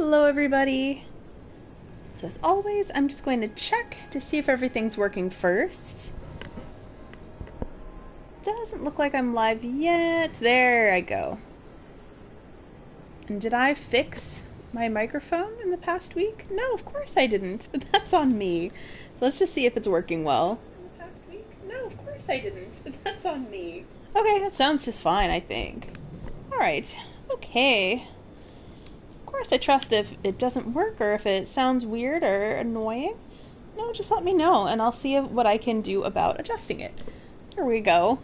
Hello everybody! So as always, I'm just going to check to see if everything's working first. Doesn't look like I'm live yet. There I go. And did I fix my microphone in the past week? No, of course I didn't, but that's on me. So let's just see if it's working well. In the past week? No, of course I didn't, but that's on me. Okay, that sounds just fine, I think. Alright, okay. Of course, I trust if it doesn't work or if it sounds weird or annoying. No, just let me know and I'll see what I can do about adjusting it. Here we go.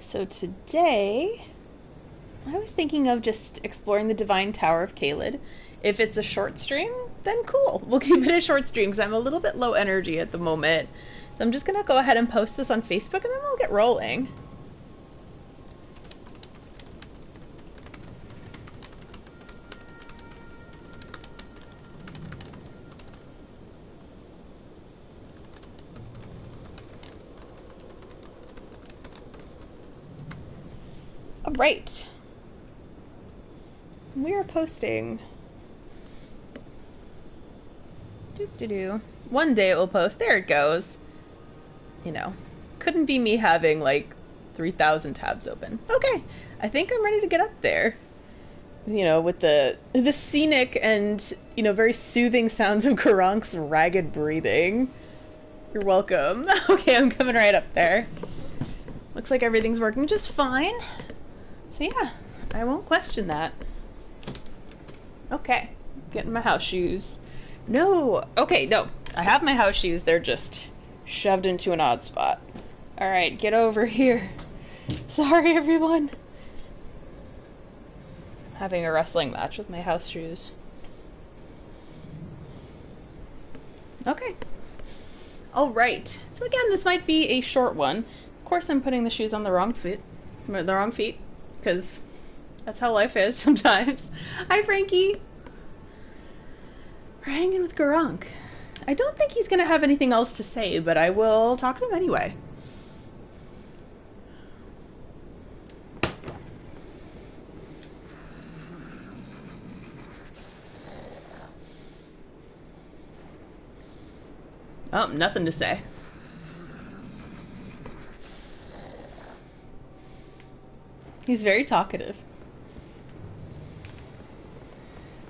So today, I was thinking of just exploring the Divine Tower of Caelid. If it's a short stream, then cool. We'll keep it a short stream because I'm a little bit low energy at the moment. So I'm just going to go ahead and post this on Facebook and then we'll get rolling. Alright. We are posting. Doo-doo-doo. One day it will post. There it goes. You know, couldn't be me having like 3,000 tabs open. Okay, I think I'm ready to get up there. You know, with the scenic and, you know, very soothing sounds of Garank's ragged breathing. You're welcome. Okay, I'm coming right up there. Looks like everything's working just fine. So yeah, I won't question that. Okay, getting my house shoes. No, okay, no. I have my house shoes, they're just shoved into an odd spot. Alright, get over here. Sorry, everyone. Having a wrestling match with my house shoes. Okay. Alright, so again, this might be a short one. Of course, I'm putting the shoes on the wrong feet. Because that's how life is sometimes. Hi, Frankie! We're hanging with Garank. I don't think he's going to have anything else to say, but I will talk to him anyway. Oh, nothing to say. He's very talkative.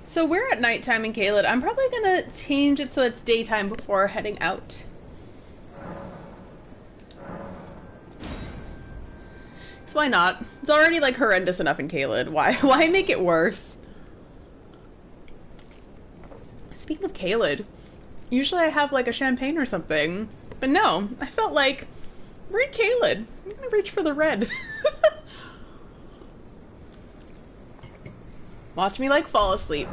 So we're at nighttime in Caelid. I'm probably gonna change it so it's daytime before heading out. So why not? It's already like horrendous enough in Caelid. Why make it worse? Speaking of Caelid, usually I have like a champagne or something, but no, I felt like we're in Caelid. I'm gonna reach for the red. Watch me like fall asleep.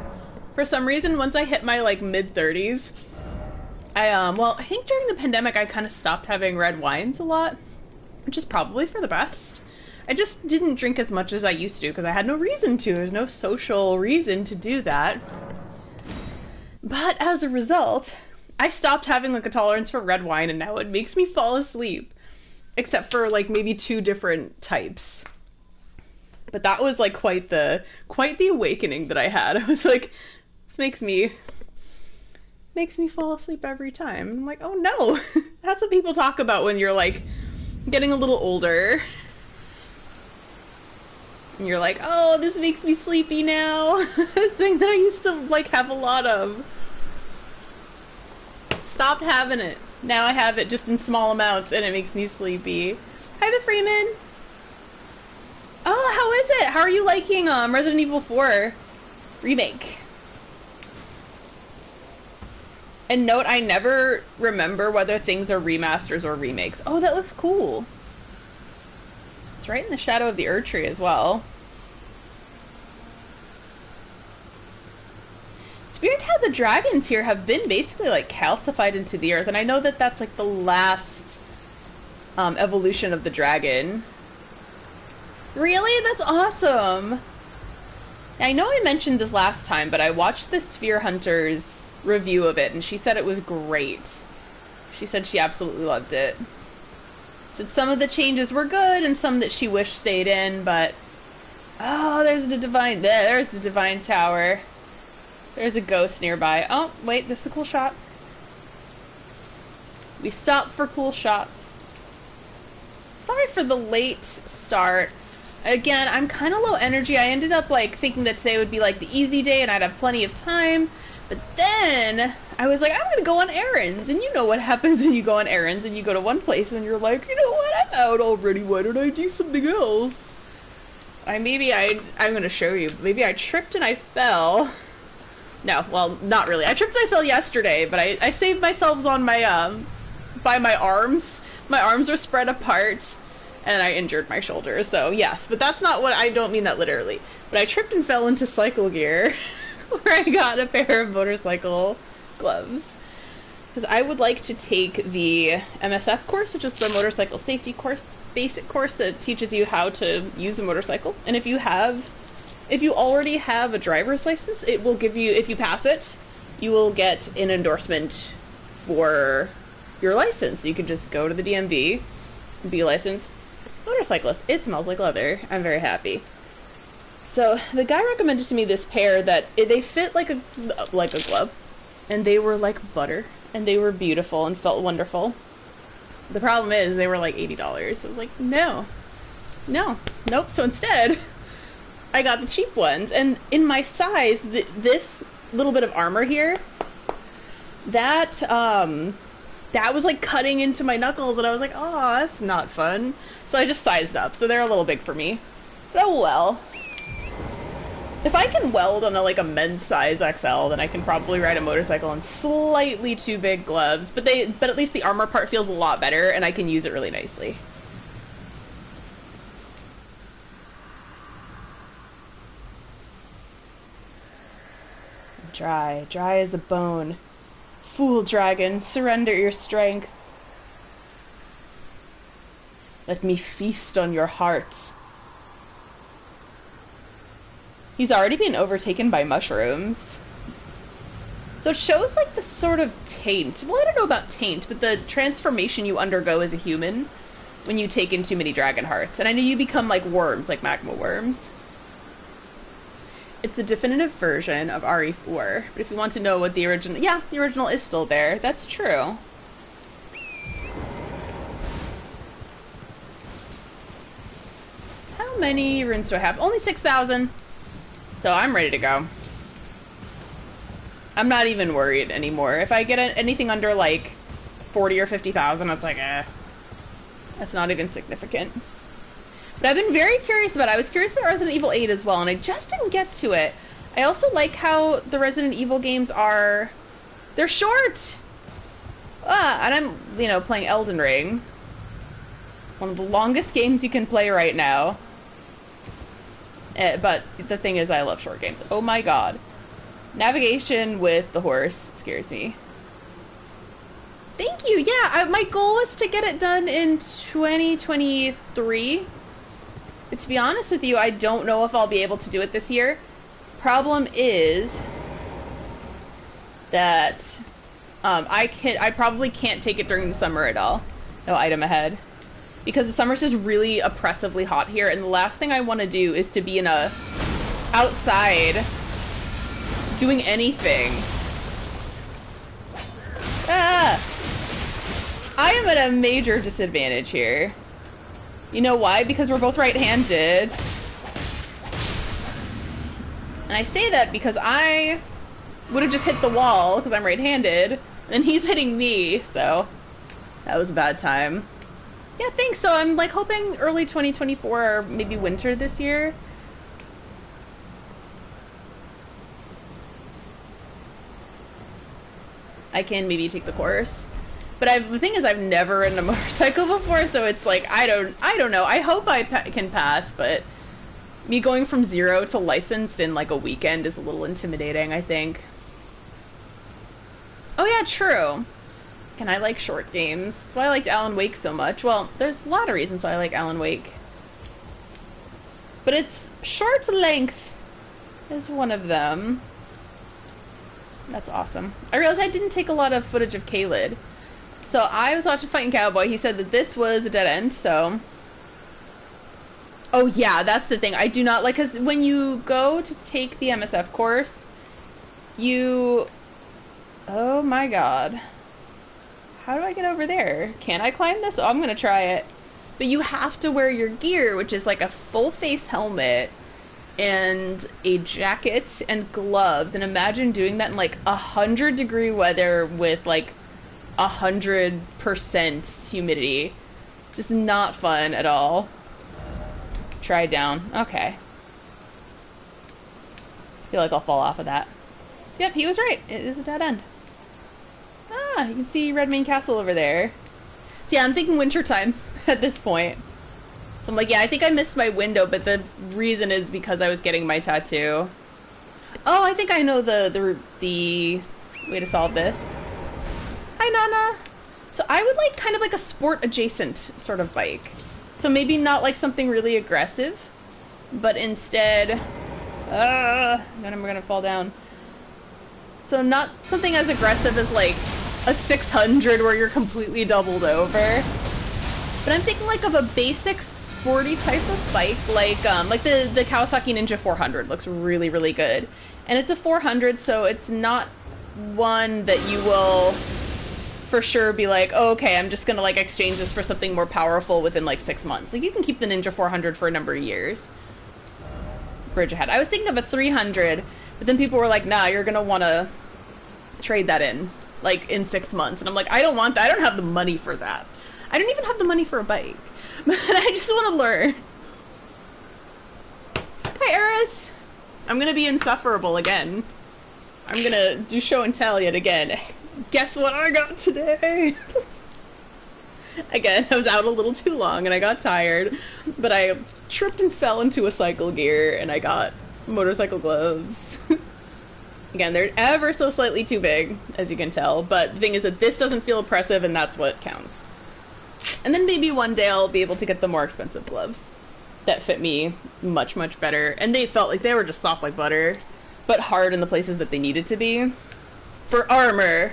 For some reason, once I hit my like mid-30s, well, I think during the pandemic I kind of stopped having red wines a lot, which is probably for the best. I just didn't drink as much as I used to because I had no reason to. There's no social reason to do that. But as a result, I stopped having like a tolerance for red wine and now it makes me fall asleep. Except for like maybe 2 different types. But that was like quite the awakening that I had. I was like, this makes me fall asleep every time. And I'm like, oh no. That's what people talk about when you're like getting a little older. And you're like, oh, this makes me sleepy now. This thing that I used to like have a lot of. Stopped having it. Now I have it just in small amounts and it makes me sleepy. Hi, the Freeman. Oh, how is it? How are you liking Resident Evil 4 Remake? And note, I never remember whether things are remasters or remakes. Oh, that looks cool. It's right in the shadow of the Erd tree as well. It's weird how the dragons here have been basically like calcified into the earth, and I know that that's like the last evolution of the dragon. Really? That's awesome! I know I mentioned this last time, but I watched the Sphere Hunter's review of it, and she said it was great. She said she absolutely loved it. Said some of the changes were good, and some that she wished stayed in, but... Oh, there's the Divine... There's the Divine Tower. There's a ghost nearby. Oh, wait, this is a cool shot. We stopped for cool shots. Sorry for the late start. Again, I'm kind of low energy. I ended up like thinking that today would be like the easy day and I'd have plenty of time. But then I was like, I'm going to go on errands. And you know what happens when you go on errands and you go to one place and you're like, you know what, I'm out already. Why don't I do something else? I'm going to show you. Maybe I tripped and I fell. No, well, not really. I tripped and I fell yesterday, but I saved myself on my, by my arms. My arms were spread apart and I injured my shoulder. So yes, but that's not what, I don't mean that literally. But I tripped and fell into cycle gear where I got a pair of motorcycle gloves. Because I would like to take the MSF course, which is the motorcycle safety course, basic course that teaches you how to use a motorcycle. And if you already have a driver's license, it will give you, if you pass it, you will get an endorsement for your license. You can just go to the DMV, be a licensed motorcyclist. It smells like leather. I'm very happy. So the guy recommended to me this pair that they fit like a glove, and they were like butter, and they were beautiful and felt wonderful. The problem is they were like $80. I was like, nope. So instead, I got the cheap ones, and in my size, this little bit of armor here, that was like cutting into my knuckles, and I was like, oh, that's not fun. So I just sized up, so they're a little big for me. But oh well. If I can weld on a men's size XL, then I can probably ride a motorcycle in slightly too big gloves. But at least the armor part feels a lot better, and I can use it really nicely. Dry as a bone. Fool dragon, surrender your strength. Let me feast on your hearts. He's already been overtaken by mushrooms. So it shows like the sort of taint. Well, I don't know about taint, but the transformation you undergo as a human when you take in too many dragon hearts. And I know you become like worms, like magma worms. It's a definitive version of RE4. But if you want to know what the original... Yeah, the original is still there. That's true. How many runes do I have? Only 6,000. So I'm ready to go. I'm not even worried anymore. If I get anything under like 40 or 50,000, it's like, that's not even significant. But I've been very curious about it. I was curious about Resident Evil 8 as well, and I just didn't get to it. I also like how the Resident Evil games are... They're short! And I'm, playing Elden Ring. One of the longest games you can play right now. But the thing is, I love short games. Oh my god. Navigation with the horse scares me. Thank you! Yeah, my goal is to get it done in 2023. But to be honest with you, I don't know if I'll be able to do it this year. Problem is that I probably can't take it during the summer at all. No item ahead. Because the summer's just really oppressively hot here, and the last thing I want to do is to be outside doing anything. I am at a major disadvantage here. You know why? Because we're both right-handed. And I say that because I would have just hit the wall because I'm right-handed, and he's hitting me, so that was a bad time. Yeah, thanks. So I'm like hoping early 2024 or maybe winter this year. I can maybe take the course. But the thing is, I've never ridden a motorcycle before, so it's like, I don't know. I hope I can pass, but me going from 0 to licensed in like a weekend is a little intimidating, I think. Oh yeah, true. And I like short games. That's why I liked Alan Wake so much. Well, there's a lot of reasons why I like Alan Wake. But it's short length is one of them. That's awesome. I realized I didn't take a lot of footage of Caelid. So I was watching Fighting Cowboy. He said that this was a dead end, so... Oh yeah, that's the thing. I do not like... Because when you go to take the MSF course, You... Oh my god. How do I get over there? Can I climb this? Oh, I'm gonna try it. But you have to wear your gear, which is like a full face helmet and a jacket and gloves. And imagine doing that in like 100-degree weather with like 100% humidity. Just not fun at all. Try down. Okay. Feel like I'll fall off of that. Yep, he was right. It is a dead end. Ah, you can see Redmane Castle over there. So yeah, I'm thinking wintertime at this point. So I'm like, yeah, I think I missed my window, but the reason is because I was getting my tattoo. Oh, I think I know the way to solve this. Hi, Nana. So I would like kind of like a sport adjacent sort of bike. So maybe not like something really aggressive, but instead, then I'm gonna fall down. So not something as aggressive as like a 600 where you're completely doubled over. But I'm thinking like of a basic sporty type of bike, like the Kawasaki Ninja 400 looks really, really good. And it's a 400, so it's not one that you will for sure be like, oh, okay, I'm just gonna like exchange this for something more powerful within like 6 months. Like you can keep the Ninja 400 for a number of years. Bridge ahead. I was thinking of a 300, but then people were like, nah, you're gonna wanna trade that in, like in 6 months. And I'm like, I don't want that. I don't have the money for that. I don't even have the money for a bike. But I just want to learn. Hi, Eris. I'm gonna be insufferable again. I'm gonna do show and tell yet again. Guess what I got today? Again, I was out a little too long and I got tired, but I tripped and fell into a cycle gear and I got motorcycle gloves. Again, they're ever so slightly too big, as you can tell, but the thing is that this doesn't feel oppressive and that's what counts. And then maybe one day I'll be able to get the more expensive gloves that fit me much, much better. And they felt like they were just soft like butter, but hard in the places that they needed to be. For armor,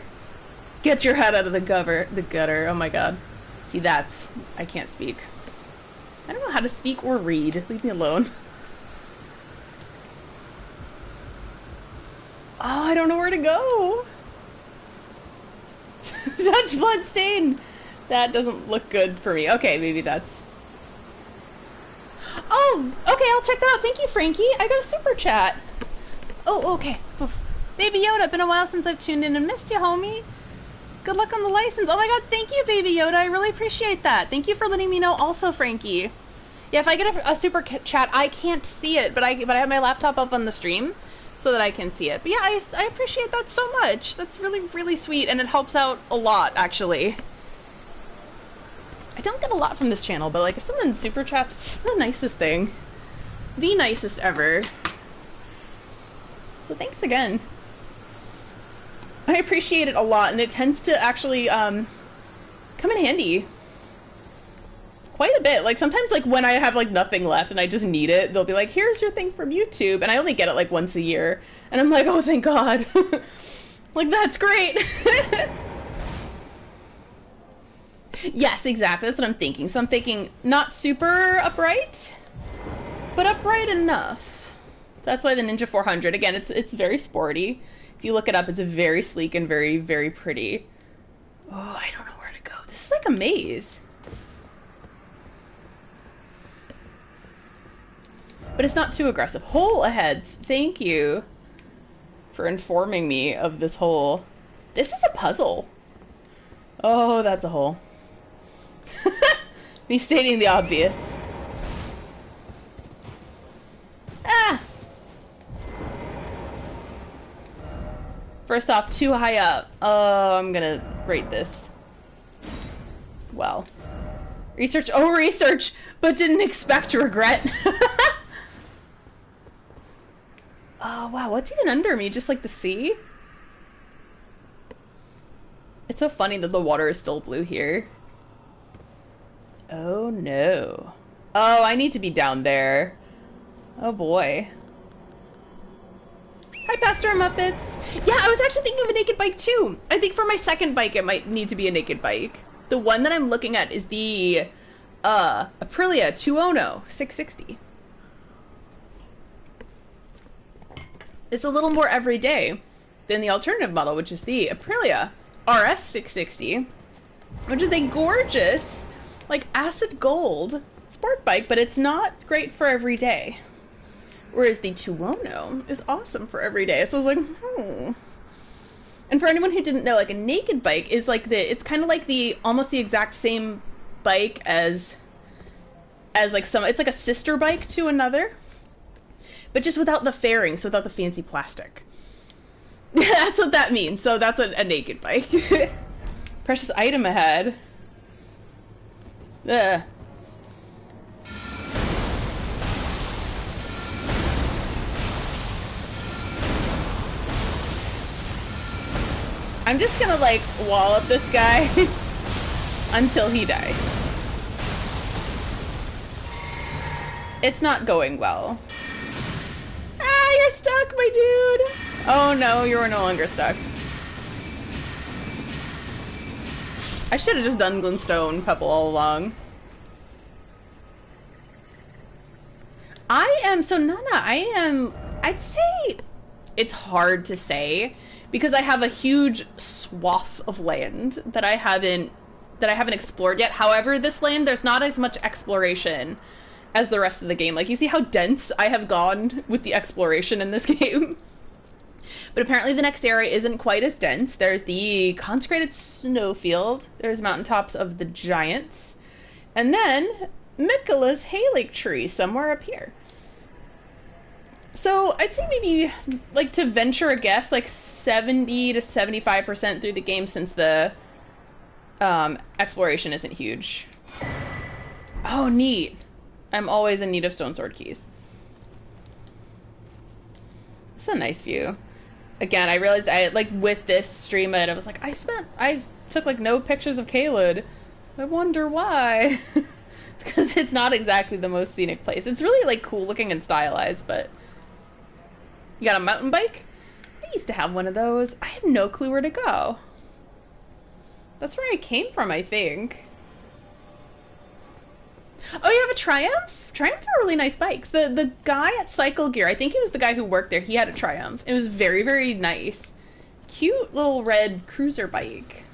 get your head out of the gutter. Oh my god. See, I can't speak. I don't know how to speak or read. Leave me alone. Oh, I don't know where to go. Judge Bloodstain. That doesn't look good for me. Okay, maybe that's... Oh, okay, I'll check that out. Thank you, Frankie. I got a super chat. Oh, okay. Oof. Baby Yoda, been a while since I've tuned in and missed you, homie. Good luck on the license. Oh my god, thank you, Baby Yoda. I really appreciate that. Thank you for letting me know also, Frankie. Yeah, if I get a super chat, I can't see it, but I have my laptop up on the stream so that I can see it. But yeah, I appreciate that so much. That's really, really sweet, and it helps out a lot, actually. I don't get a lot from this channel, but like if someone super chats, it's the nicest thing. The nicest ever. So thanks again. I appreciate it a lot, and it tends to actually come in handy quite a bit. Like sometimes like when I have like nothing left and I just need it, they'll be like, here's your thing from YouTube, and I only get it like once a year, and I'm like, oh thank god. Like that's great. Yes, exactly. That's what I'm thinking. So I'm thinking not super upright, but upright enough. That's why the Ninja 400, again, it's very sporty. If you look it up, it's very sleek and very, very pretty. Oh, I don't know where to go. This is like a maze. But it's not too aggressive. Hole ahead. Thank you for informing me of this hole. This is a puzzle. Oh, that's a hole. Me stating the obvious. Ah! First off, too high up. Oh, I'm gonna rate this. Well. Research. Oh, research! But didn't expect regret. Oh, wow. What's even under me? Just like the sea? It's so funny that the water is still blue here. Oh, no. Oh, I need to be down there. Oh, boy. Hi, Pastor Muppets. Yeah, I was actually thinking of a naked bike, too. I think for my second bike, it might need to be a naked bike. The one that I'm looking at is the Aprilia 210 660. It's a little more everyday. than the alternative model, which is the Aprilia RS 660, which is a gorgeous, like, acid gold sport bike, but it's not great for every day. Whereas the Tuono is awesome for every day. So I was like, And for anyone who didn't know, like, a naked bike is like it's kind of like almost the exact same bike as like it's like a sister bike to another, but just without the fairings, without the fancy plastic. That's what that means. So that's a naked bike. Precious item ahead. Ugh. I'm just gonna, like, wallop this guy until he dies. It's not going well. Ah, you're stuck, my dude! Oh no, you are no longer stuck. I should have just done Glintstone Pebble all along. I'd say it's hard to say, because I have a huge swath of land that I haven't explored yet. However, this land, there's not as much exploration as the rest of the game. Like, you see how dense I have gone with the exploration in this game? But apparently the next area isn't quite as dense. There's the Consecrated Snowfield, there's Mountaintops of the Giants, and then Mikola's Haylake Tree somewhere up here. So I'd say maybe, like, to venture a guess, like 70 to 75% through the game, since the exploration isn't huge. Oh, neat. I'm always in need of Stone Sword keys. It's a nice view. Again, I realized with this stream I was like, I took, like, no pictures of Caelid. I wonder why. It's because it's not exactly the most scenic place. It's really, like, cool looking and stylized, but... You got a mountain bike? I used to have one of those. I have no clue where to go. That's where I came from, I think. Oh, you have a Triumph? Triumph are really nice bikes. The guy at Cycle Gear, I think he was the guy who worked there, he had a Triumph. It was very, very nice. Cute little red cruiser bike.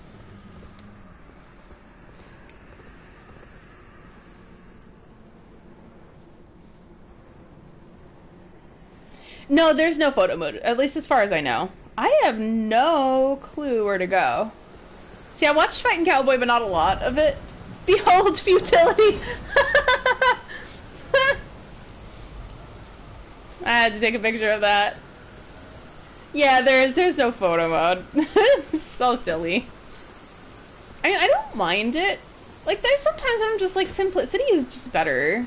No, there's no photo mode, at least as far as I know. I have no clue where to go. See, I watched Fightin' Cowboy, but not a lot of it. Behold futility! I had to take a picture of that. Yeah, there's no photo mode. So silly. I mean, I don't mind it. Like, there's sometimes I'm just like, simplicity is just better.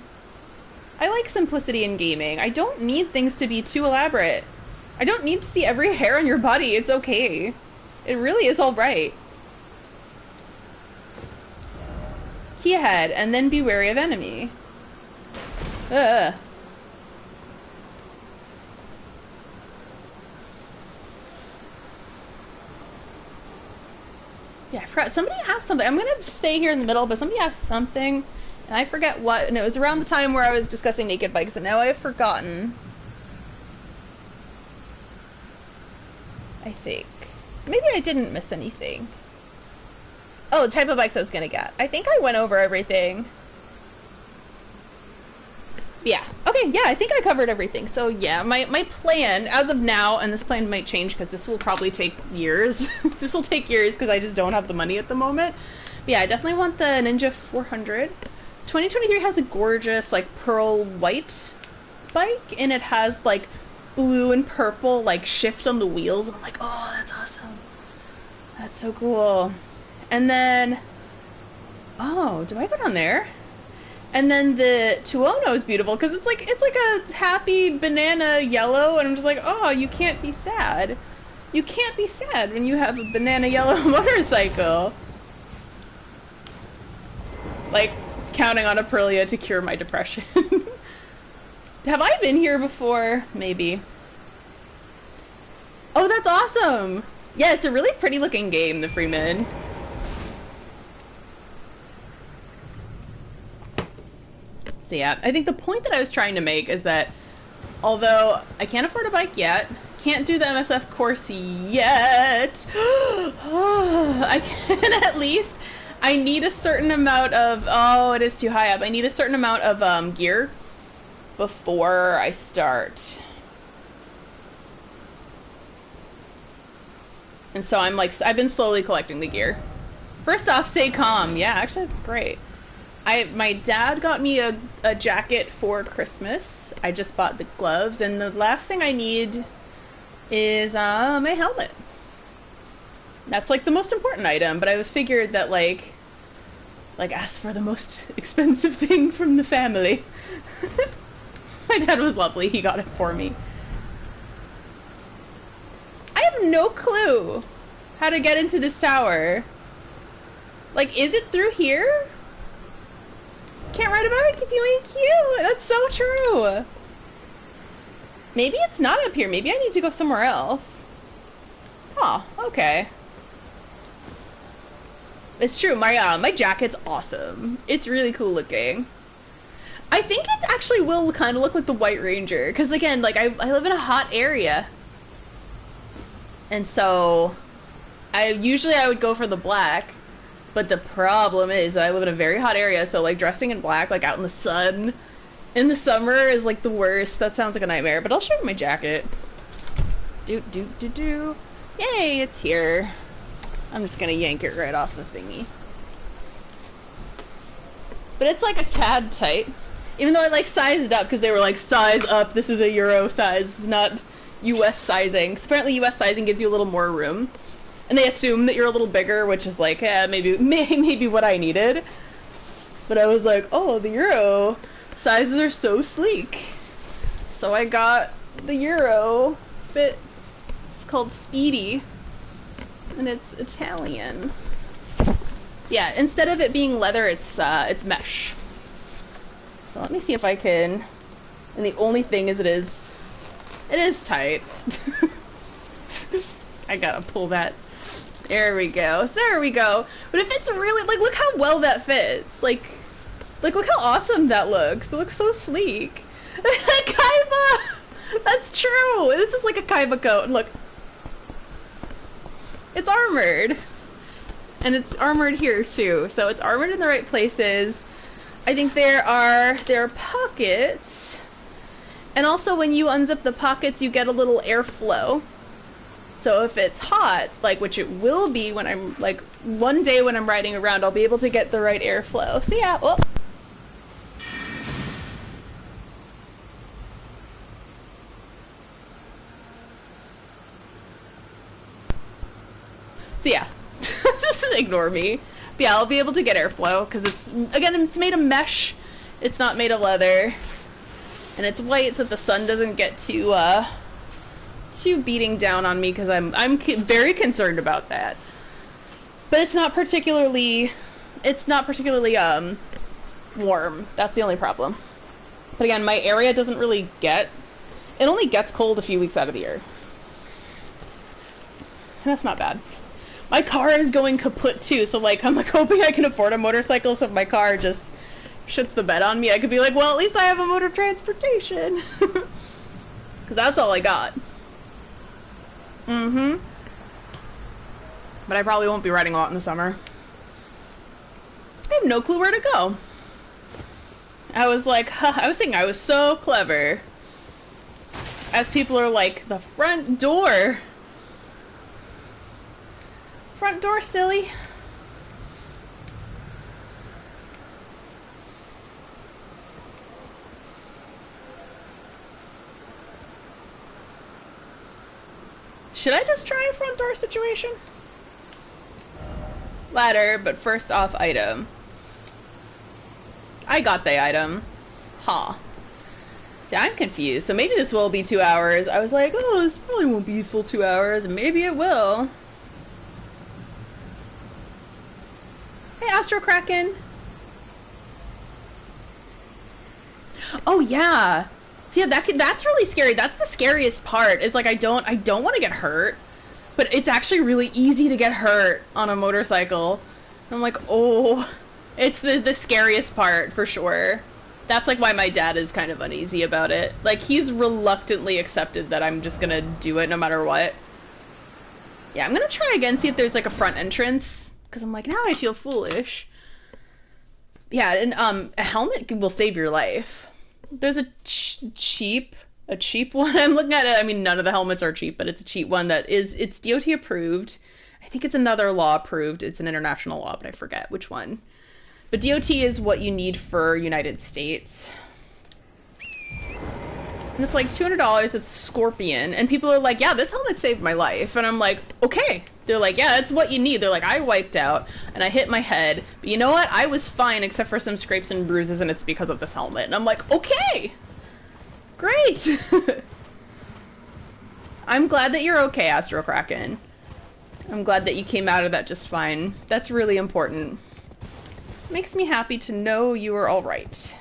I like simplicity in gaming. I don't need things to be too elaborate. I don't need to see every hair on your body. It's okay. It really is alright. Key ahead, and then be wary of enemy. Ugh. Yeah, I forgot. Somebody asked something. I'm gonna stay here in the middle, but somebody asked something, and I forget what, and it was around the time where I was discussing naked bikes, and now I have forgotten. I think. Maybe I didn't miss anything. Oh, the type of bikes I was gonna get. I think I went over everything. Yeah. Okay, yeah, I think I covered everything. So yeah, my plan, as of now, and this plan might change because this will probably take years. This will take years because I just don't have the money at the moment. But yeah, I definitely want the Ninja 400. 2023 has a gorgeous, like, pearl white bike, and it has, like, blue and purple, like, shift on the wheels. I'm like, oh, that's awesome. That's so cool. And then, oh, do I go down there? And then the Tuono is beautiful because it's like a happy banana yellow, and I'm just like, oh, you can't be sad. You can't be sad when you have a banana yellow motorcycle. Like, counting on Aprilia to cure my depression. Have I been here before? Maybe. Oh, that's awesome! Yeah, it's a really pretty looking game, the Freeman. So yeah, I think the point that I was trying to make is that although I can't afford a bike yet, Can't do the MSF course yet. I can at least. I need a certain amount of. Oh, it is too high up. I need a certain amount of gear before I start. And so I'm like, I've been slowly collecting the gear. First off, stay calm. Yeah, actually, that's great. My dad got me a jacket for Christmas. I just bought the gloves, and the last thing I need is my helmet. That's like the most important item, but I figured that like ask for the most expensive thing from the family. My dad was lovely. He got it for me. I have no clue how to get into this tower. Like, is it through here? Can't ride a bike if you ain't cute. That's so true. Maybe it's not up here. Maybe I need to go somewhere else. Oh, okay. It's true. My jacket's awesome. It's really cool looking. I think it actually will kind of look like the White Ranger. Because, again, like, I live in a hot area. And so, I would go for the black. But the problem is that I live in a very hot area, so like dressing in black, like out in the sun in the summer is like the worst. That sounds like a nightmare, but I'll show you my jacket. Yay, it's here. I'm just gonna yank it right off the thingy. But it's like a tad tight. Even though I like sized up, because they were like, size up, this is a Euro size, this is not US sizing. 'Cause apparently US sizing gives you a little more room. And they assume that you're a little bigger, which is like, maybe what I needed. But I was like, oh, the Euro sizes are so sleek. So I got the Euro fit. It's called Speedy. And it's Italian. Yeah, instead of it being leather, it's mesh. So let me see if I can. And the only thing is it is tight. I gotta pull that. There we go. There we go. But if it's really, like, look how well that fits. Like, look how awesome that looks. It looks so sleek. Kaiba! That's true. This is like a Kaiba coat. And look. It's armored. And it's armored here, too. So it's armored in the right places. I think there are pockets. And also, when you unzip the pockets, you get a little airflow. So if it's hot, like, which it will be when I'm, like, one day when I'm riding around, I'll be able to get the right airflow. So yeah, oh. So yeah, just ignore me. But yeah, I'll be able to get airflow, because it's made of mesh, it's not made of leather. And it's white so that the sun doesn't get too beating down on me, because I'm very concerned about that. But it's not particularly warm. That's the only problem. But again, my area doesn't really it only gets cold a few weeks out of the year. And that's not bad. My car is going kaput too, so like I'm like hoping I can afford a motorcycle, so if my car just shits the bed on me, I could be like, well, at least I have a mode of transportation. Because that's all I got. But I probably won't be riding a lot in the summer. I have no clue where to go. I was like, I was thinking I was so clever. As people are like, the front door. Front door, silly. Should I just try a front door situation? Ladder, but first off, item. I got the item. Huh. See, I'm confused. So maybe this will be 2 hours. I was like, oh, this probably won't be a full 2 hours, and maybe it will. Hey, Astro Kraken. Oh yeah. So yeah, that's really scary. That's the scariest part. Is like I don't want to get hurt, but it's actually really easy to get hurt on a motorcycle. And I'm like, oh, it's the scariest part for sure. That's like why my dad is kind of uneasy about it. Like, he's reluctantly accepted that I'm just gonna do it no matter what. Yeah, I'm gonna try again, see if there's like a front entrance, because I'm like, now I feel foolish. Yeah, and a helmet will save your life. There's a cheap one. I'm looking at it. I mean, none of the helmets are cheap, but it's a cheap one it's DOT approved. I think it's another law approved. It's an international law, but I forget which one. But DOT is what you need for United States. And it's like $200. It's Scorpion. And people are like, yeah, this helmet saved my life. And I'm like, okay. They're like, yeah, that's what you need. They're like, I wiped out and I hit my head. But you know what? I was fine except for some scrapes and bruises, and it's because of this helmet. And I'm like, okay. Great. I'm glad that you're okay, Astro Kraken. I'm glad that you came out of that just fine. That's really important. Makes me happy to know you are all right.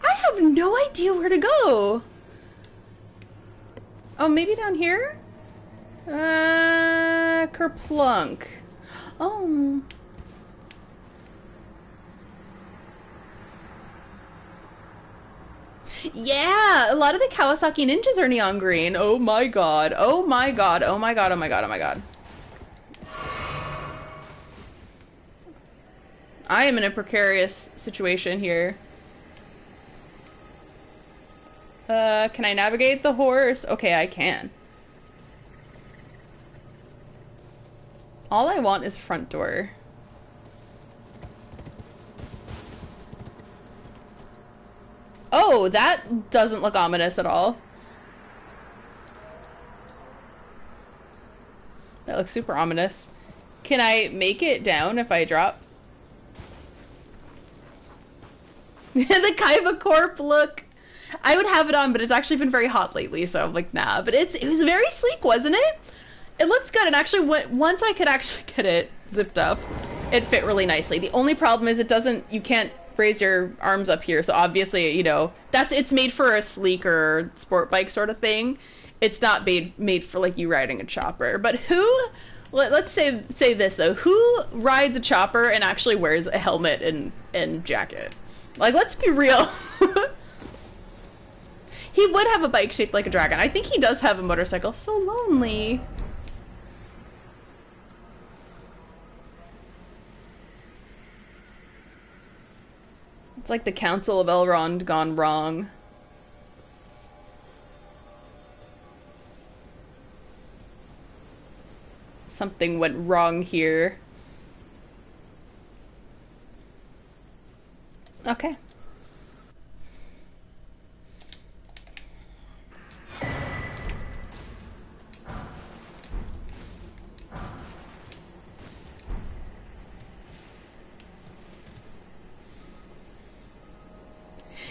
I have no idea where to go. Oh, maybe down here? Kerplunk. Oh. Yeah, a lot of the Kawasaki ninjas are neon green. Oh my god. Oh my god. Oh my god. Oh my god. Oh my god. I am in a precarious situation here. Can I navigate the horse? Okay, I can. All I want is front door. Oh, that doesn't look ominous at all. That looks super ominous. Can I make it down if I drop? The Kaiba Corp look. I would have it on, but it's actually been very hot lately, so I'm like, nah. But it was very sleek, wasn't it? It looks good, and actually, once I could actually get it zipped up, it fit really nicely. The only problem is you can't raise your arms up here, so obviously, you know, it's made for a sleeker sport bike sort of thing. It's not made for, like, you riding a chopper. But let's say this, though. Who rides a chopper and actually wears a helmet and jacket? Like, let's be real. He would have a bike shaped like a dragon. I think he does have a motorcycle. So lonely. It's like the Council of Elrond gone wrong. Something went wrong here. Okay.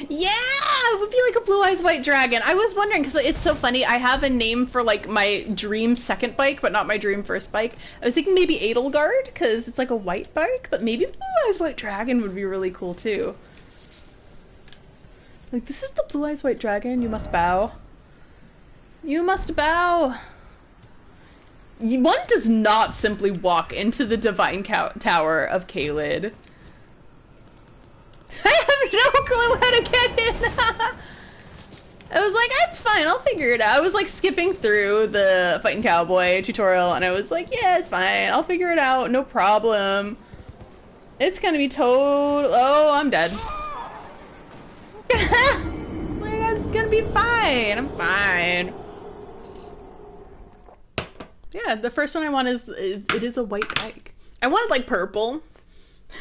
Yeah, it would be like a Blue Eyes White Dragon. I was wondering, because it's so funny, I have a name for like my dream second bike, but not my dream first bike. I was thinking maybe Edelgard, because it's like a white bike, but maybe Blue Eyes White Dragon would be really cool too. Like, this is the Blue Eyes White Dragon, you must bow. You must bow. One does not simply walk into the Divine Tower of Caelid. I have no clue how to get in. I was like, that's fine, I'll figure it out. I was like skipping through the Fighting Cowboy tutorial, and I was like, yeah, it's fine, I'll figure it out, no problem. It's gonna be total. Oh, I'm dead. It's gonna be fine. I'm fine. Yeah, the first one I want is it is a white bike. I wanted like purple.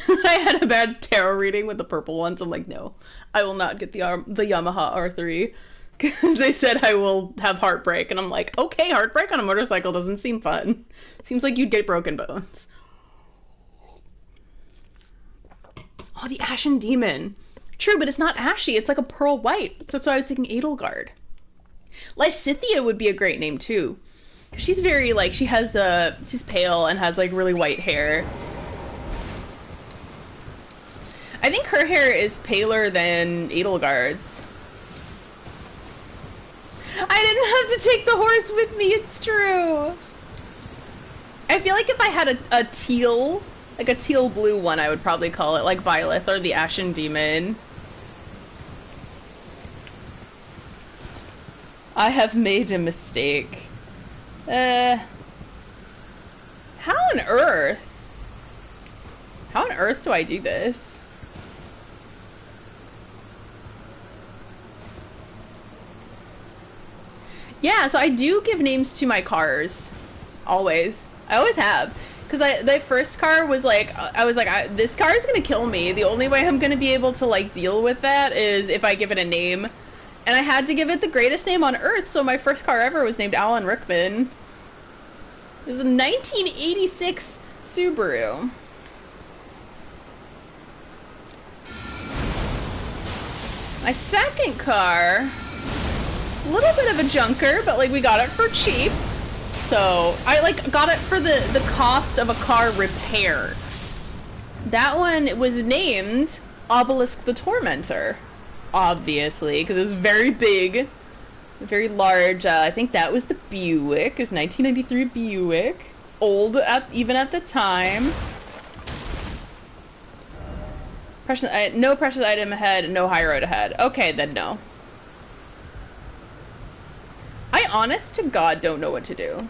I had a bad tarot reading with the purple ones. I'm like, no, I will not get the Yamaha R3 because they said I will have heartbreak, and I'm like, okay, heartbreak on a motorcycle doesn't seem fun. Seems like you'd get broken bones. Oh, the Ashen Demon. True, but it's not ashy. It's like a pearl white. So I was thinking Edelgard. Lysithea would be a great name too. She's very like she's pale and has like really white hair. I think her hair is paler than Edelgard's. I didn't have to take the horse with me, it's true. I feel like if I had a teal Like a teal blue one, I would probably call it, like Byleth or the Ashen Demon. I have made a mistake. How on earth? How on earth do I do this? Yeah, so I do give names to my cars. Always. I always have. Because the first car was like, I was like, this car is going to kill me. The only way I'm going to be able to, like, deal with that is if I give it a name. And I had to give it the greatest name on Earth, so my first car ever was named Alan Rickman. It was a 1986 Subaru. My second car, a little bit of a junker, but like we got it for cheap. So I like got it for the cost of a car repair. That one was named Obelisk the Tormentor, obviously, because it was very big, very large. I think that was the Buick. It was 1993 Buick, old even at the time. No precious item ahead, no high road ahead. Okay, then no. I honest to God don't know what to do.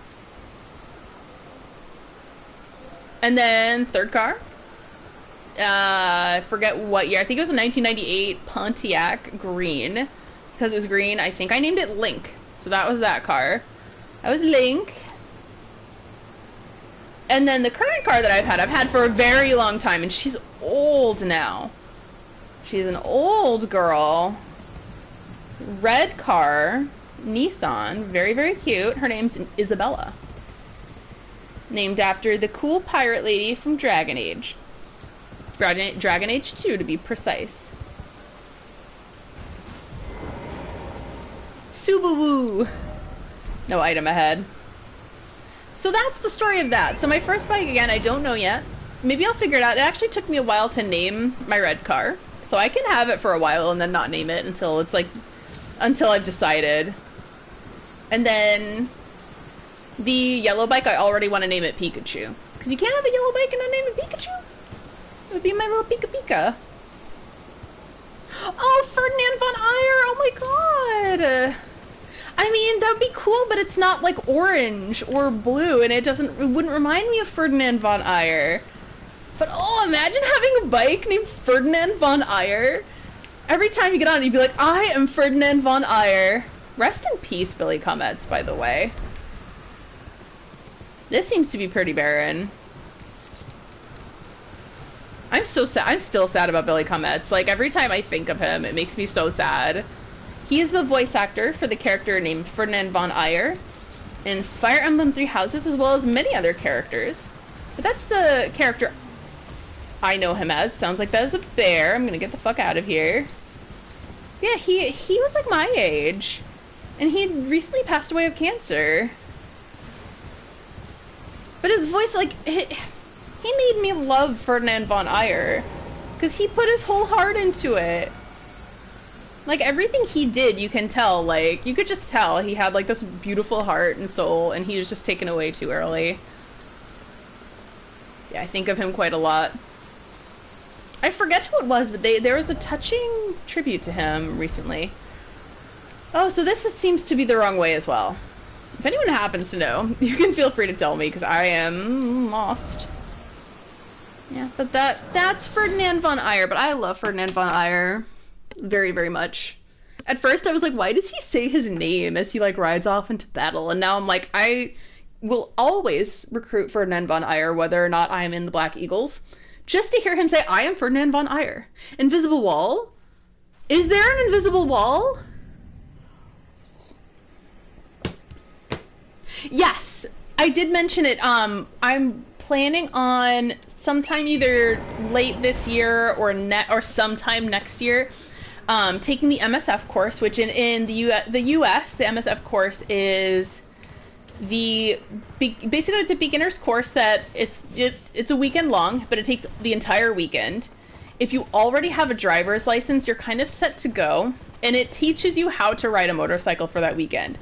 And then third car. I forget what year. I think it was a 1998 Pontiac Green. Because it was green, I think I named it Link. So that was that car. That was Link. And then the current car that I've had for a very long time, and she's old now. She's an old girl. Red car, Nissan, very, very cute. Her name's Isabella. Named after the cool pirate lady from Dragon Age. Dragon Age 2 to be precise. Subaru! No item ahead. So that's the story of that. So my first bike, again, I don't know yet. Maybe I'll figure it out. It actually took me a while to name my red car. So I can have it for a while and then not name it until it's like, until I've decided. And then the yellow bike, I already want to name it Pikachu. Because you can't have a yellow bike and not name it Pikachu. It would be my little Pika Pika. Oh, Ferdinand von Ayer! Oh my god! I mean, that would be cool, but it's not like orange or blue, and it wouldn't remind me of Ferdinand von Ayer. But oh, imagine having a bike named Ferdinand von Ayer. Every time you get on it, you'd be like, I am Ferdinand von Ayer. Rest in peace, Billy Comets, by the way. This seems to be pretty barren. I'm so sad. I'm still sad about Billy Comets. Like, every time I think of him, it makes me so sad. He is the voice actor for the character named Ferdinand von Ayer in Fire Emblem Three Houses, as well as many other characters. But that's the character I know him as. Sounds like that is a bear. I'm gonna get the fuck out of here. Yeah, he was like my age. And he recently passed away of cancer. But his voice, like, he made me love Ferdinand von Ayer. Because he put his whole heart into it. Like, everything he did, you can tell, like, you could just tell he had, like, this beautiful heart and soul, and he was just taken away too early. Yeah, I think of him quite a lot. I forget who it was, but there was a touching tribute to him recently. Oh, so this seems to be the wrong way as well. If anyone happens to know, you can feel free to tell me, because I am lost. Yeah, but that's Ferdinand von Ayer, but I love Ferdinand von Ayer. Very, very much. At first I was like, why does he say his name as he like rides off into battle? And now I'm like, I will always recruit Ferdinand von Ayer, whether or not I'm in the Black Eagles, just to hear him say, I am Ferdinand von Ayer. Invisible wall? Is there an invisible wall? Yes, I did mention it. I'm planning on sometime either late this year or sometime next year, taking the MSF course, which in the US, the MSF course is basically it's a beginner's course that it's a weekend long, but it takes the entire weekend. If you already have a driver's license, you're kind of set to go, and it teaches you how to ride a motorcycle for that weekend.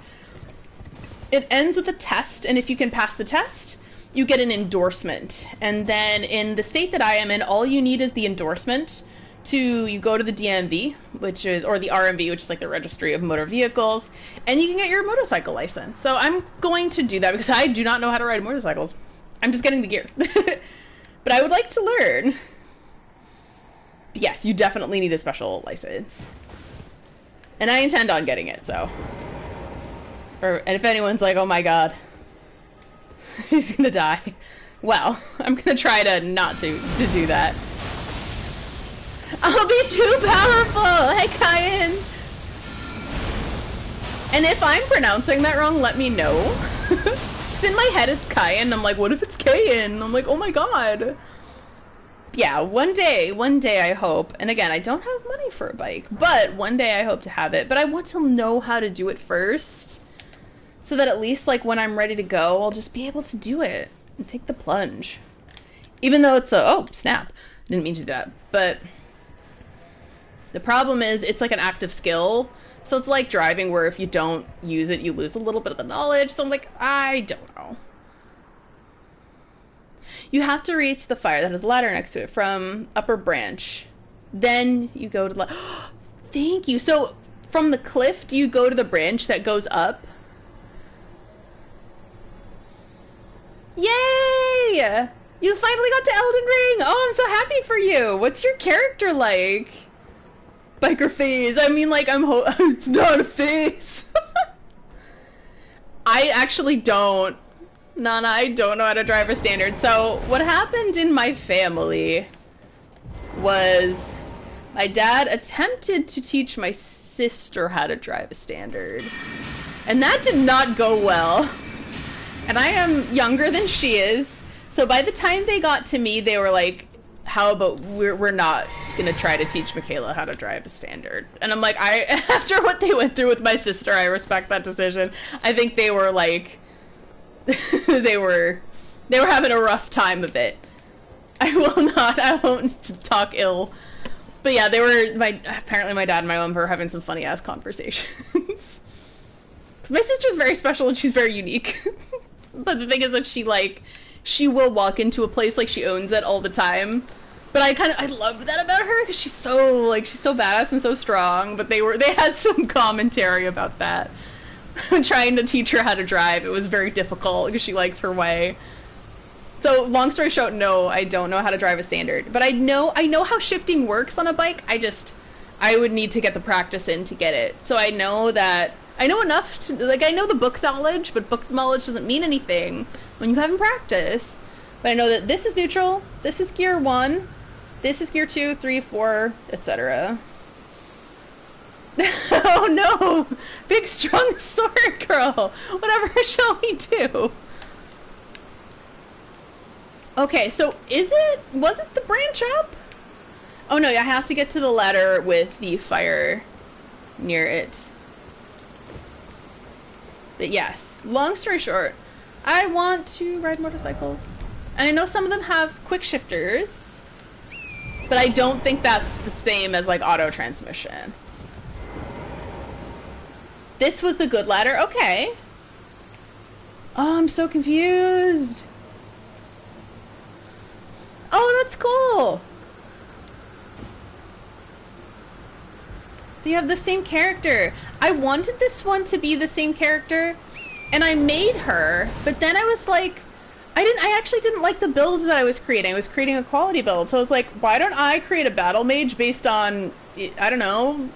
It ends with a test, and if you can pass the test, you get an endorsement. And then in the state that I am in, all you need is the endorsement you go to the DMV, which is, or the RMV, which is like the Registry of Motor Vehicles, and you can get your motorcycle license. So I'm going to do that because I do not know how to ride motorcycles. I'm just getting the gear. But I would like to learn. But yes, you definitely need a special license. And I intend on getting it, so. And if anyone's like, oh my god, she's gonna die. Well, I'm gonna try to not to do that. I'll be too powerful! Hey, Cayenne! And if I'm pronouncing that wrong, let me know. It's in my head, it's Cayenne. I'm like, what if it's Cayenne? I'm like, oh my god. Yeah, one day I hope. And again, I don't have money for a bike, but one day I hope to have it. But I want to know how to do it first, so that at least, like, when I'm ready to go, I'll just be able to do it and take the plunge. Even though it's a, oh, snap. Didn't mean to do that. But the problem is, it's like an active skill. So it's like driving, where if you don't use it, you lose a little bit of the knowledge. So I'm like, I don't know. You have to reach the fire that has a ladder next to it from upper branch. Then you go to the... Thank you. So from the cliff, do you go to the branch that goes up? Yay! You finally got to Elden Ring! Oh, I'm so happy for you! What's your character like? Biker phase. I mean, like, it's not a phase. I actually don't. Nana, I don't know how to drive a standard. So, what happened in my family was my dad attempted to teach my sister how to drive a standard. And that did not go well. And I am younger than she is. So by the time they got to me, they were like, how about we're not gonna try to teach Michaela how to drive a standard. And I'm like, after what they went through with my sister, I respect that decision. I think they were like, they were having a rough time of it. I won't talk ill. But yeah, apparently my dad and my mom were having some funny ass conversations. Because my sister's very special and she's very unique. But the thing is that she will walk into a place like she owns it all the time. But I love that about her, because she's so badass and so strong. But they had some commentary about that. Trying to teach her how to drive, it was very difficult because she likes her way. So long story short, no, I don't know how to drive a standard. But I know how shifting works on a bike. I would need to get the practice in to get it. So I know enough to, like, I know the book knowledge, but book knowledge doesn't mean anything when you haven't practiced. But I know that this is neutral, this is gear 1, this is gear 2, 3, 4, etc. Oh no! Big strong sword girl! Whatever shall we do? Okay, so was it the branch up? Oh no, I have to get to the ladder with the fire near it. But yes, long story short, I want to ride motorcycles. And I know some of them have quick shifters, but I don't think that's the same as like auto transmission. This was the good ladder? Okay. Oh, I'm so confused. Oh, that's cool. They have the same character. I wanted this one to be the same character, and I made her, but then I was like, I actually didn't like the build that I was creating. I was creating a quality build, so I was like, why don't I create a battle mage based on, I don't know,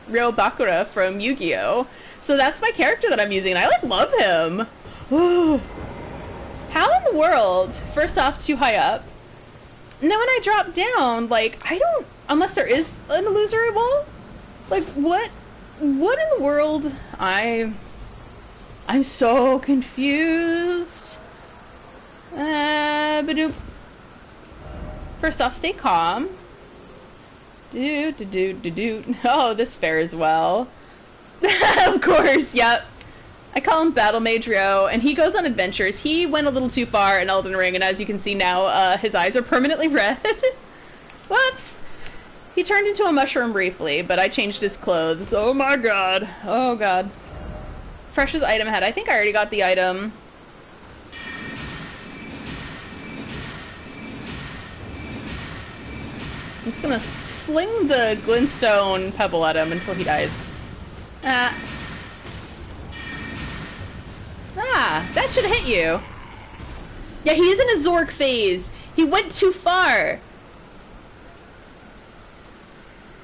Ryo Bakura from Yu-Gi-Oh! So that's my character that I'm using, and I like love him. How in the world, first off, too high up, and then when I drop down, like, I don't, unless there is an illusory wall, like, what in the world? I'm so confused. Badoop. First off, stay calm. Oh, this fares well. Of course, yep. I call him Battle Mage Ryo, and he goes on adventures. He went a little too far in Elden Ring, and as you can see now, his eyes are permanently red. Whoops! He turned into a mushroom briefly, but I changed his clothes. Oh my god. Oh god. Freshest item ahead. I think I already got the item. I'm just gonna sling the glintstone pebble at him until he dies. Ah, that should hit you. Yeah, he's in a Zork phase. He went too far.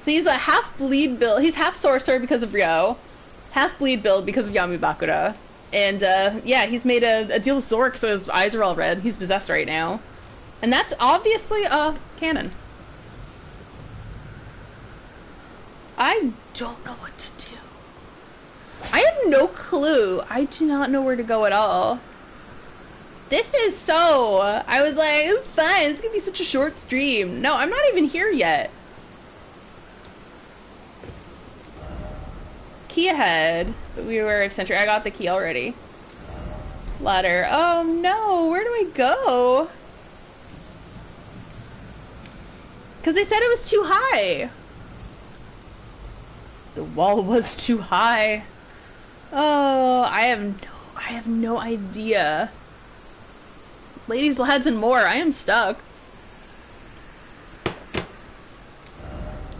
So he's a half bleed build. He's half sorcerer because of Ryo, half bleed build because of Yamibakura. And yeah, he's made a deal with Zork, so his eyes are all red. He's possessed right now. And that's obviously canon. I don't know what to do. I have no clue. I do not know where to go at all. This is so... I was like, it's fine. It's gonna be such a short stream. No, I'm not even here yet. Key ahead. We were of Sentry. I got the key already. Ladder. Oh no, where do I go? Because they said it was too high. The wall was too high. Oh, I have no idea. Ladies, lads, and more. I am stuck.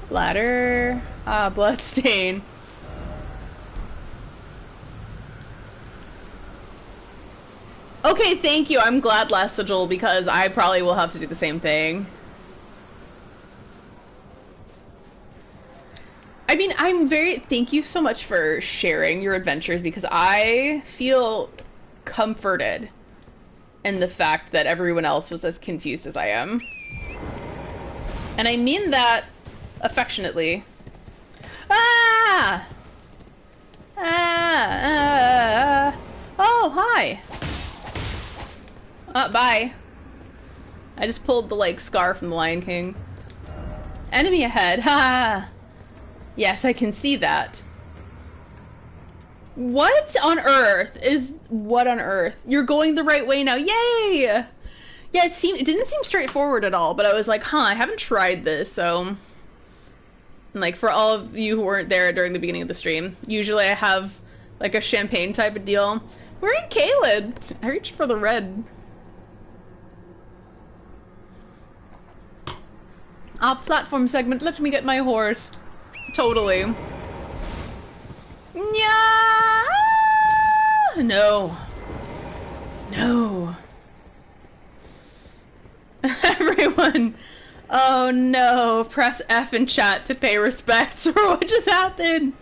Ladder. Ah, bloodstain. Okay, thank you. I'm glad, Last Sigil, because I probably will have to do the same thing. I mean, thank you so much for sharing your adventures, because I feel comforted in the fact that everyone else was as confused as I am. And I mean that affectionately. Ah! Oh, hi. Bye. I just pulled the, like, scar from the Lion King. Enemy ahead. Ha! Yes, I can see that. What on earth is... What on earth? You're going the right way now. Yay! Yeah, it didn't seem straightforward at all, but I was like, huh, I haven't tried this, so... And, like, for all of you who weren't there during the beginning of the stream, usually I have, like, a champagne type of deal. We're in Caelid! I reached for the red. Platform segment, let me get my horse. Totally. Yeah. No. No. Everyone. Oh no. Press F in chat to pay respects for what just happened.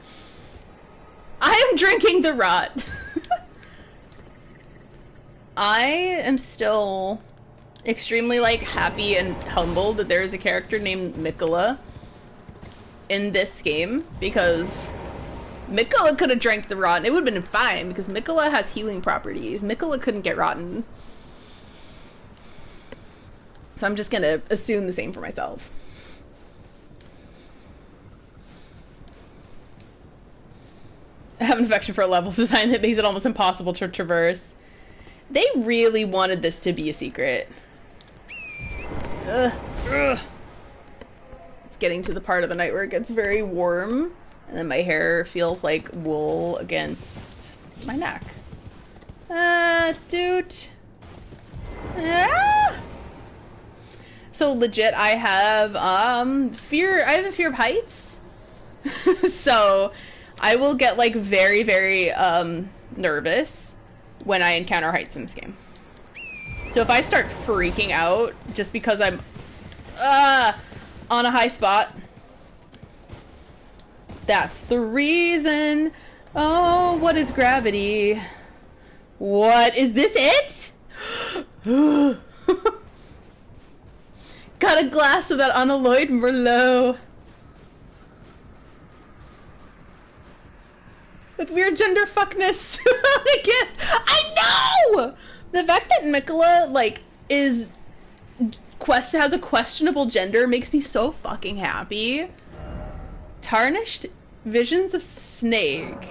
I am drinking the rot. I am still extremely, like, happy and humbled that there is a character named Mikola in this game, because Mikola could have drank the rot and it would have been fine, because Mikola has healing properties. Mikola couldn't get rotten. So I'm just gonna assume the same for myself. I have an affection for a level design that makes it almost impossible to traverse. They really wanted this to be a secret. Ugh. Ugh. It's getting to the part of the night where it gets very warm, and then my hair feels like wool against my neck. Dude. Ah! So legit, I have a fear of heights. So I will get, like, very, very nervous when I encounter heights in this game. So if I start freaking out just because I'm on a high spot, that's the reason. Oh, what is gravity? What is this? It? Got a glass of that unalloyed Merlot. With weird gender fuckness. Again, I know! The fact that Mikola, like, has a questionable gender makes me so fucking happy. Tarnished Visions of Snake.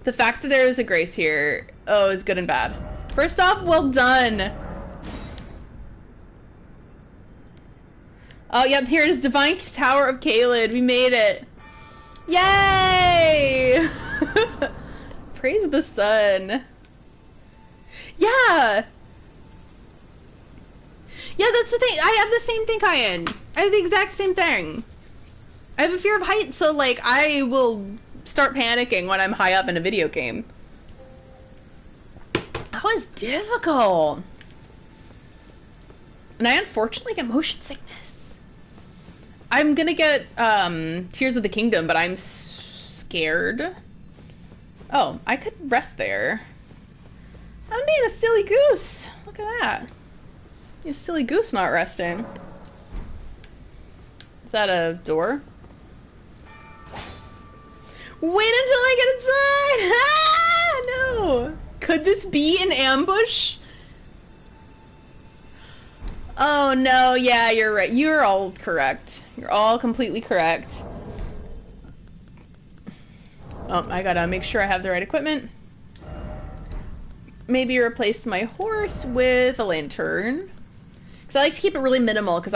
The fact that there is a Grace here, oh, is good and bad. First off, well done. Oh, yep, here it is, Divine Tower of Caelid. We made it. Yay! Praise the sun. Yeah! Yeah, that's the thing. I have the same thing, Kyan. I have the exact same thing. I have a fear of heights, so like I will start panicking when I'm high up in a video game. That was difficult. And I unfortunately get motion sickness. I'm gonna get Tears of the Kingdom, but I'm scared. Oh, I could rest there. I'm being a silly goose. Look at that. You silly goose not resting. Is that a door? Wait until I get inside! Ah, no! Could this be an ambush? Oh no, yeah, you're right. You're all correct. You're all completely correct. Oh, I gotta make sure I have the right equipment. Maybe replace my horse with a lantern. Because I like to keep it really minimal, because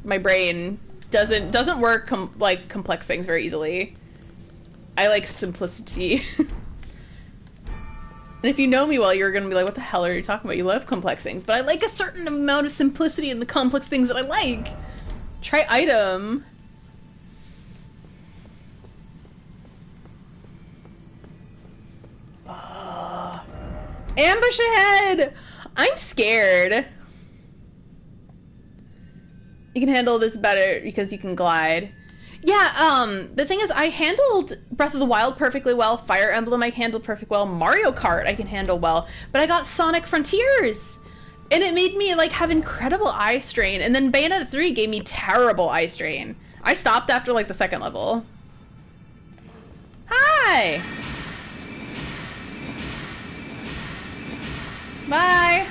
my brain doesn't work like complex things very easily. I like simplicity. And if you know me well, you're gonna be like, what the hell are you talking about? You love complex things. But I like a certain amount of simplicity in the complex things that I like. Try item. Oh. Ambush ahead! I'm scared. You can handle this better because you can glide. Yeah, the thing is, I handled Breath of the Wild perfectly well, Fire Emblem I handled perfectly well, Mario Kart I can handle well, but I got Sonic Frontiers! And it made me, like, have incredible eye strain, and then Bayonetta 3 gave me terrible eye strain. I stopped after, like, the second level. Hi! Bye!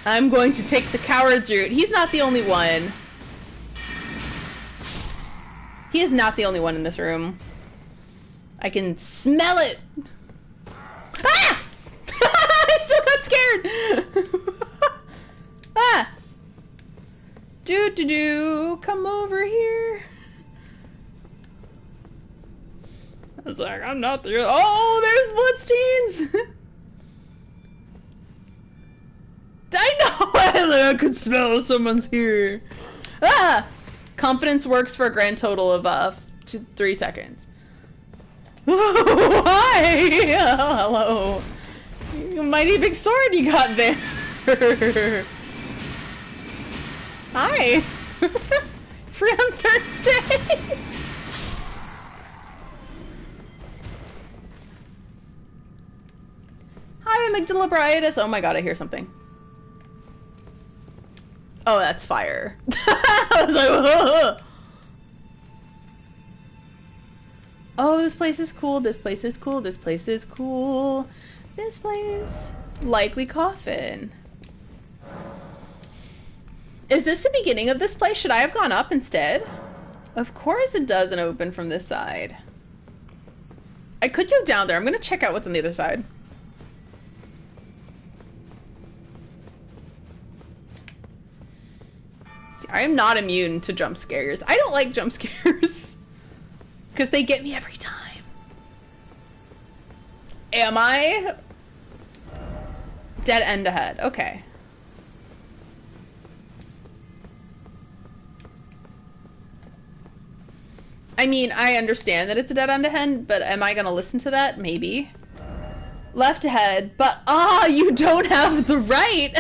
I'm going to take the coward's route. He's not the only one. He is not the only one in this room. I can smell it! Ah! I still got scared! Ah! Do-do-do! Come over here! I was like, I'm not the... Oh, there's bloodstains! I know! I could smell someone's here! Ah! Confidence works for a grand total of 3 seconds. Hi! Oh, hello. Mighty big sword you got there. Hi. Free on Thursday. Hi, amygdala baritis. Oh my god, I hear something. Oh, that's fire. I was like, whoa. Oh, this place is cool. This place is cool. This place is cool. This place. Likely coffin. Is this the beginning of this place? Should I have gone up instead? Of course it doesn't open from this side. I could go down there. I'm gonna check out what's on the other side. I am not immune to jump scares. I don't like jump scares. Because they get me every time. Am I? Dead end ahead. Okay. I mean, I understand that it's a dead end ahead, but am I going to listen to that? Maybe. Left ahead, but you don't have the right.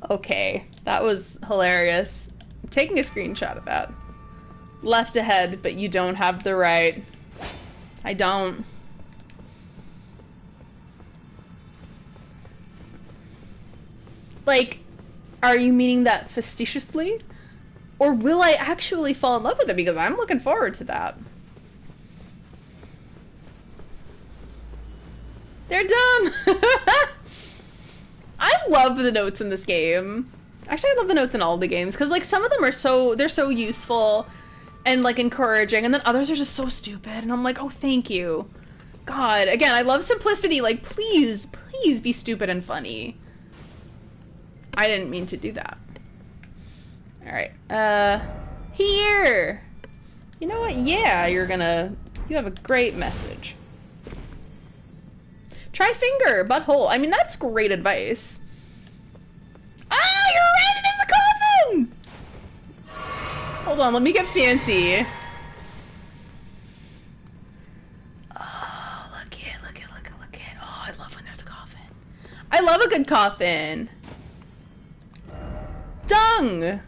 Okay, that was hilarious. I'm taking a screenshot of that. Left ahead, but you don't have the right. I don't. Like, are you meaning that facetiously? Or will I actually fall in love with it? Because I'm looking forward to that. They're dumb! I love the notes in this game. Actually, I love the notes in all the games, because, like, some of them are they're so useful and, like, encouraging, and then others are just so stupid, and I'm like, oh, thank you. God, again, I love simplicity. Like, please, please be stupid and funny. I didn't mean to do that. Alright, here! You know what? Yeah, you have a great message. Try finger, butthole. I mean, that's great advice. Hold on, let me get fancy. Oh, look it. Oh, I love when there's a coffin. I love a good coffin. Dung!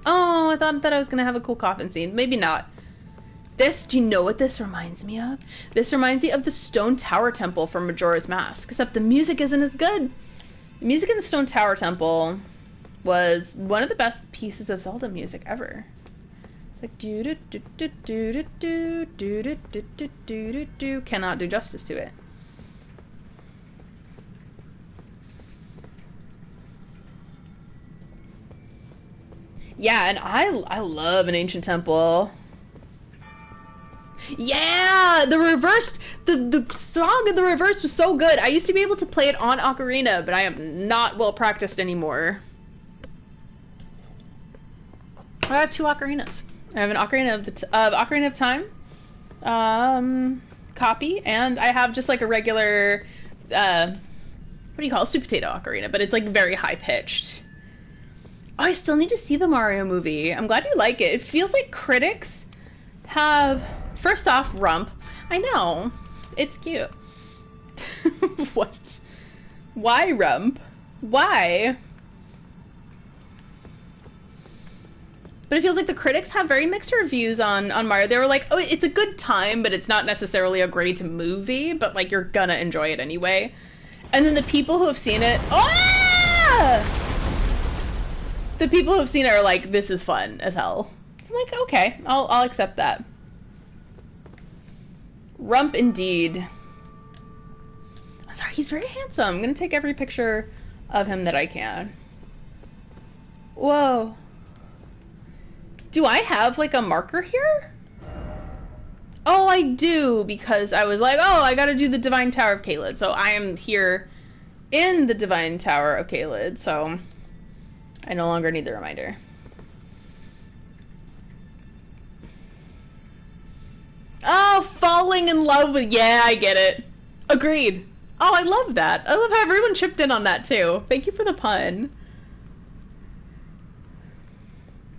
Oh, I thought that I was gonna have a cool coffin scene. Maybe not. This, do you know what this reminds me of? This reminds me of the Stone Tower Temple from Majora's Mask, except the music isn't as good. The music in the Stone Tower Temple was one of the best pieces of Zelda music ever. It's like do do do do do do do do do do do do. Cannot do justice to it. Yeah, and I love an ancient temple. Yeah, the reversed, the song in the reverse was so good. I used to be able to play it on Ocarina, but I am not well practiced anymore. I have 2 ocarinas. I have an Ocarina of Ocarina of Time copy, and I have just like a regular what do you call it? Sweet potato ocarina, but it's like very high pitched. Oh, I still need to see the Mario movie. I'm glad you like it. It feels like critics have, first off, Rump. I know. It's cute. What? Why Rump? Why? But it feels like the critics have very mixed reviews on Mario. They were like, oh, it's a good time, but it's not necessarily a great movie, but like you're gonna enjoy it anyway. And then the people who have seen it, oh! The people who have seen it are like, this is fun as hell. So I'm like, okay, I'll accept that. Rump indeed. Sorry, he's very handsome. I'm gonna take every picture of him that I can. Whoa. Do I have like a marker here? Oh, I do, because I was like, oh, I gotta do the Divine Tower of Caelid. So I am here in the Divine Tower of Caelid, so I no longer need the reminder. Oh, falling in love with... Yeah, I get it. Agreed. Oh, I love that. I love how everyone chipped in on that, too. Thank you for the pun.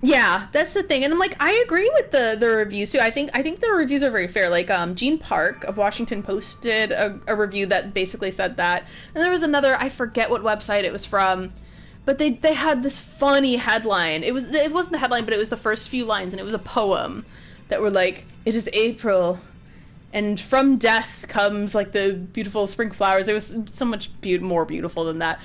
Yeah, that's the thing. And I'm like, I agree with the reviews, too. I think the reviews are very fair. Like, Gene Park of Washington posted a review that basically said that. And there was another, I forget what website it was from, but they had this funny headline. It wasn't the headline, but it was the first few lines, and it was a poem that were like, it is April, and from death comes like the beautiful spring flowers. It was so much more beautiful than that.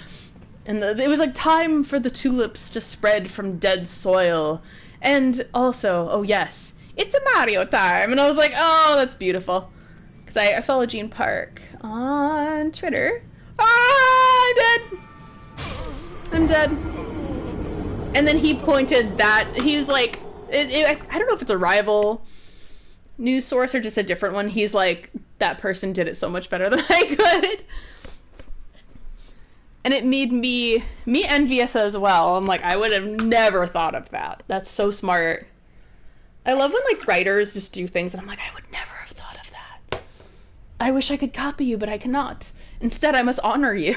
And it was like time for the tulips to spread from dead soil. And also, oh yes, it's a Mario time. And I was like, oh, that's beautiful. Because I follow Gene Park on Twitter. Ah, I'm dead. And then he pointed that, he was like, I don't know if it's a rival news source or just a different one. He's like, that person did it so much better than I could. And it made me envious as well. I'm like, I would have never thought of that. That's so smart. I love when like writers just do things and I'm like, I would never have thought of that. I wish I could copy you, but I cannot. Instead, I must honor you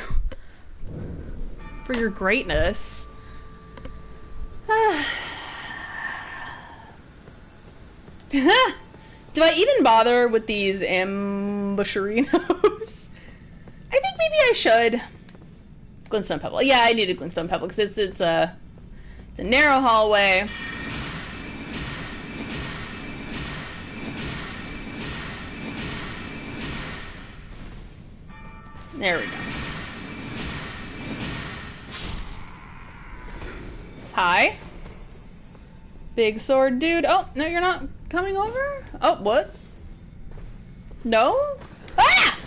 for your greatness. Do I even bother with these ambusherinos? I think maybe I should. Glintstone Pebble. Yeah, I needed Glintstone Pebble because it's a narrow hallway. There we go. Hi. Big sword dude. Oh, no, you're not coming over? Oh, what? No? Ah!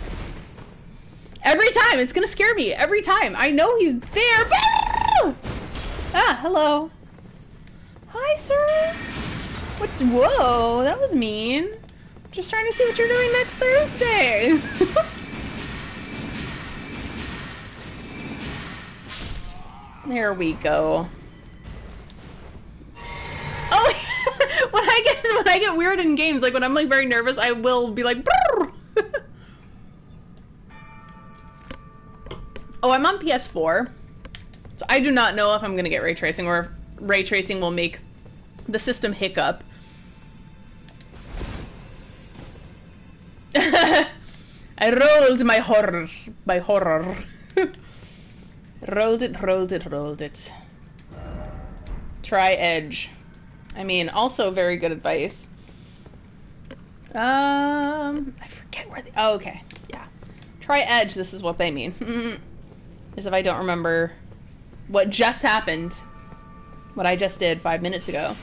Every time, it's gonna scare me. Every time. I know he's there. Ah, hello. Hi, sir. Whoa, that was mean. Just trying to see what you're doing next Thursday. There we go. Oh, when I get weird in games, like when I'm like very nervous, I will be like. Oh, I'm on PS4. So I do not know if I'm going to get ray tracing or if ray tracing will make the system hiccup. I rolled my horror. Rolled it. Try Edge. I mean, also very good advice. I forget where oh, okay. Yeah. Try Edge, this is what they mean. As if I don't remember what just happened. What I just did 5 minutes ago.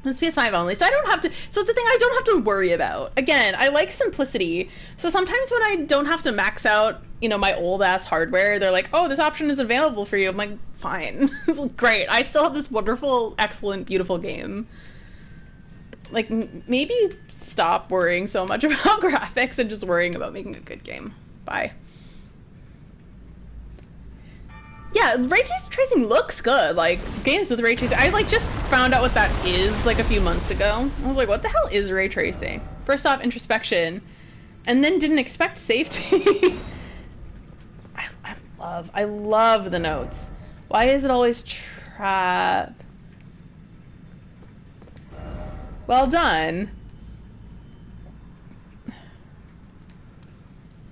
It's PS5 only, so I don't have to, so it's a thing I don't have to worry about. Again, I like simplicity, so sometimes when I don't have to max out, you know, my old-ass hardware, they're like, oh, this option is available for you. I'm like, fine. Great. I still have this wonderful, excellent, beautiful game. Like, maybe stop worrying so much about graphics and just worrying about making a good game. Bye. Yeah, ray tracing looks good. Like, games with ray tracing. I, like, just found out what that is, like, a few months ago. I was like, what the hell is ray tracing? First off, introspection. And then didn't expect safety. I love the notes. Why is it always trap? Well done.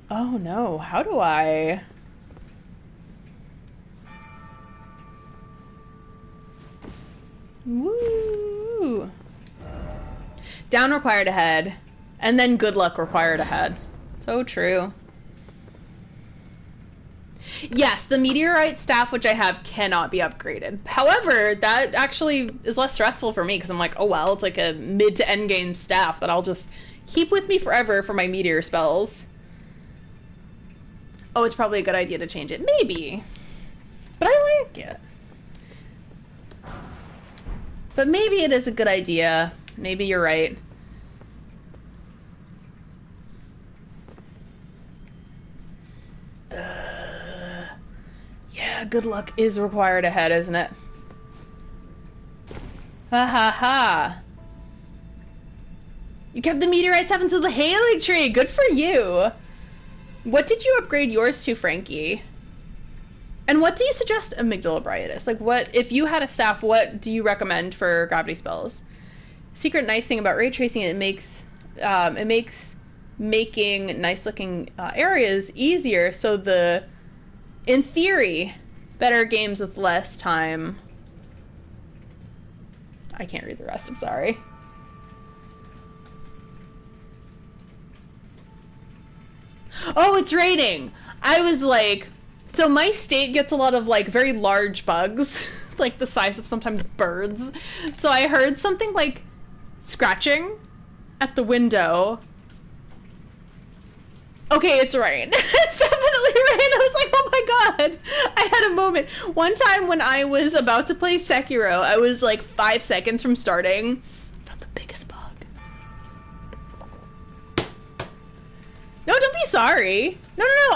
Oh, no. How do I... Woo! Down required ahead, and then good luck required ahead. So true. Yes, the meteorite staff which I have cannot be upgraded. However, that actually is less stressful for me because I'm like, oh well, it's like a mid to end game staff that I'll just keep with me forever for my meteor spells. Oh, it's probably a good idea to change it. Maybe. But I like it. But maybe it is a good idea. Maybe you're right. Yeah, good luck is required ahead, isn't it? Ha ha ha. You kept the meteorites up until the Caelid tree. Good for you. What did you upgrade yours to, Frankie? And what do you suggest amygdala briatus? Like, what, if you had a staff, what do you recommend for gravity spells? Secret nice thing about ray tracing, it makes making nice looking areas easier. So in theory, better games with less time. I can't read the rest, I'm sorry. Oh, it's raining. I was like, so my state gets a lot of like very large bugs, like the size of sometimes birds. So I heard something like scratching at the window. Okay, it's rain. It's definitely rain. I was like, oh my god. I had a moment. One time when I was about to play Sekiro, I was like 5 seconds from starting. Found the biggest bug. No, don't be sorry. No, no, no.